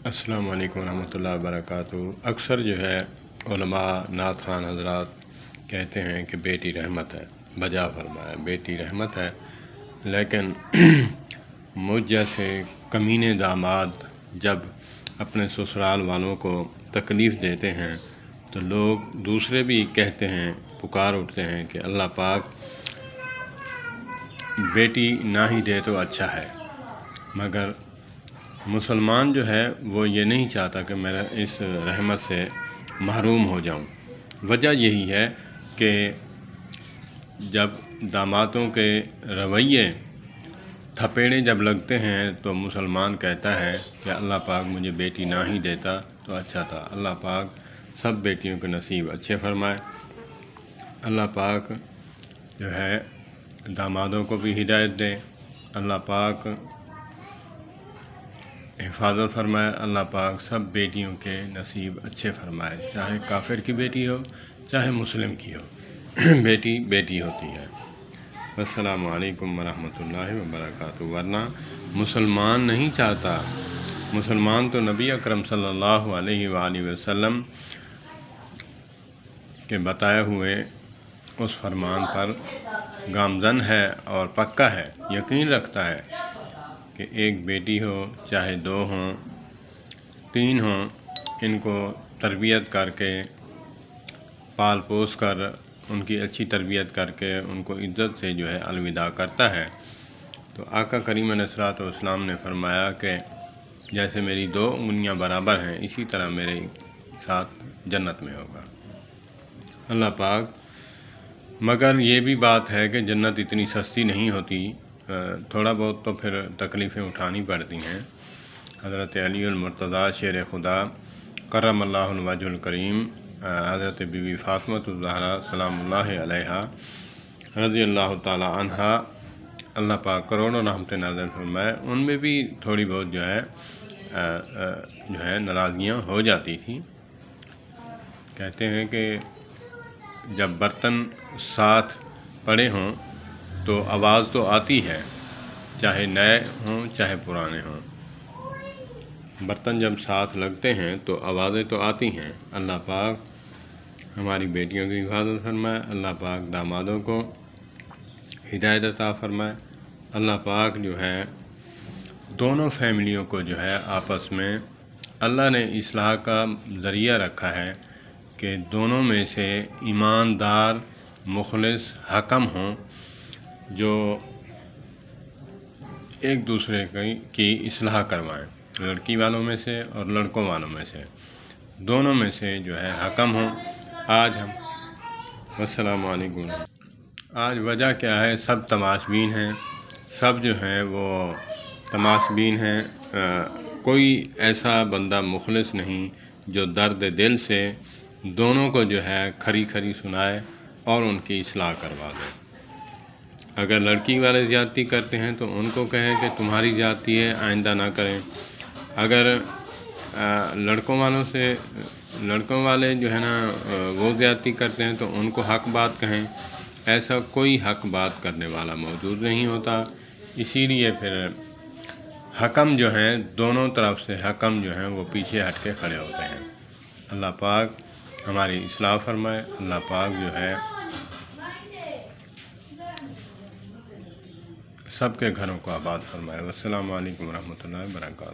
السلام علیکم ورحمۃ اللہ وبرکاتہ۔ اکثر جو ہے علماء نعت خوان حضرات کہتے ہیں کہ بیٹی رحمت ہے، بجا فرمایا بیٹی رحمت ہے، لیکن مجھ جیسے کمینے داماد جب اپنے سسرال والوں کو تکلیف دیتے ہیں تو لوگ دوسرے بھی کہتے ہیں، پکار اٹھتے ہیں کہ اللہ پاک بیٹی نہ ہی دے تو اچھا ہے، مگر مسلمان جو ہے وہ یہ نہیں چاہتا کہ میں اس رحمت سے محروم ہو جاؤں۔ وجہ یہی ہے کہ جب دامادوں کے رویے تھپیڑے جب لگتے ہیں تو مسلمان کہتا ہے کہ اللہ پاک مجھے بیٹی نہ ہی دیتا تو اچھا تھا، اللہ پاک سب بیٹیوں کے نصیب اچھے فرمائے، اللہ پاک جو ہے دامادوں کو بھی ہدایت دے، اللہ پاک حفاظت فرمائے، اللہ پاک سب بیٹیوں کے نصیب اچھے فرمائے، چاہے کافر کی بیٹی ہو چاہے مسلم کی ہو، بیٹی بیٹی ہوتی ہے۔ السلام علیکم ورحمۃ اللہ وبرکاتہ۔ ورنہ مسلمان نہیں چاہتا، مسلمان تو نبی اکرم صلی اللہ علیہ وآلہ وسلم کے بتائے ہوئے اس فرمان پر گامزن ہے اور پکا ہے، یقین رکھتا ہے کہ ایک بیٹی ہو چاہے دو ہوں 3 ہوں، ان کو تربیت کر کے پال پوس کر ان کی اچھی تربیت کر کے ان کو عزت سے جو ہے الوداع کرتا ہے۔ تو آقا کریم علیہ الصلوۃ والسلام نے فرمایا کہ جیسے میری 2 انگلیاں برابر ہیں اسی طرح میرے ساتھ جنت میں ہوگا اللہ پاک۔ مگر یہ بھی بات ہے کہ جنت اتنی سستی نہیں ہوتی، تھوڑا بہت تو پھر تکلیفیں اٹھانی پڑتی ہیں۔ حضرت علی المرتضیٰ شیر خدا کرم اللہ الوجہ الکریم، حضرت بی بی فاطمۃ الزہرا سلام اللہ علیہا رضی اللہ تعالی عنہا، اللہ پاک کروڑوں رحمت نازل فرمائے، ان میں بھی تھوڑی بہت جو ہے ناراضگیاں ہو جاتی تھیں۔ کہتے ہیں کہ جب برتن ساتھ پڑے ہوں تو آواز تو آتی ہے، چاہے نئے ہوں چاہے پرانے ہوں، برتن جب ساتھ لگتے ہیں تو آوازیں تو آتی ہیں۔ اللہ پاک ہماری بیٹیوں کی حفاظت فرمائے، اللہ پاک دامادوں کو ہدایت عطا فرمائے، اللہ پاک جو ہے دونوں فیملیوں کو جو ہے آپس میں اللہ نے اصلاح کا ذریعہ رکھا ہے کہ دونوں میں سے ایماندار مخلص حکم ہوں جو ایک دوسرے کی اصلاح کروائیں، لڑکی والوں میں سے اور لڑکوں والوں میں سے، دونوں میں سے جو ہے حکم ہوں۔ آج ہم السلام علیکم، آج وجہ کیا ہے؟ سب تماشبین ہیں، سب جو ہیں وہ تماشبین ہیں، کوئی ایسا بندہ مخلص نہیں جو درد دل سے دونوں کو جو ہے کھری کھری سنائے اور ان کی اصلاح کروا دے۔ اگر لڑکی والے زیادتی کرتے ہیں تو ان کو کہیں کہ تمہاری زیادتی ہے آئندہ نہ کریں، اگر لڑکوں والے جو ہے نا وہ زیادتی کرتے ہیں تو ان کو حق بات کہیں، ایسا کوئی حق بات کرنے والا موجود نہیں ہوتا۔ اسی لیے پھر حکم جو ہیں دونوں طرف سے حکم جو ہیں وہ پیچھے ہٹ کے کھڑے ہوتے ہیں۔ اللہ پاک ہماری اصلاح فرمائے، اللہ پاک جو ہے سب کے گھروں کو آباد فرمائے۔ السلام علیکم ورحمۃ اللہ وبرکاتہ۔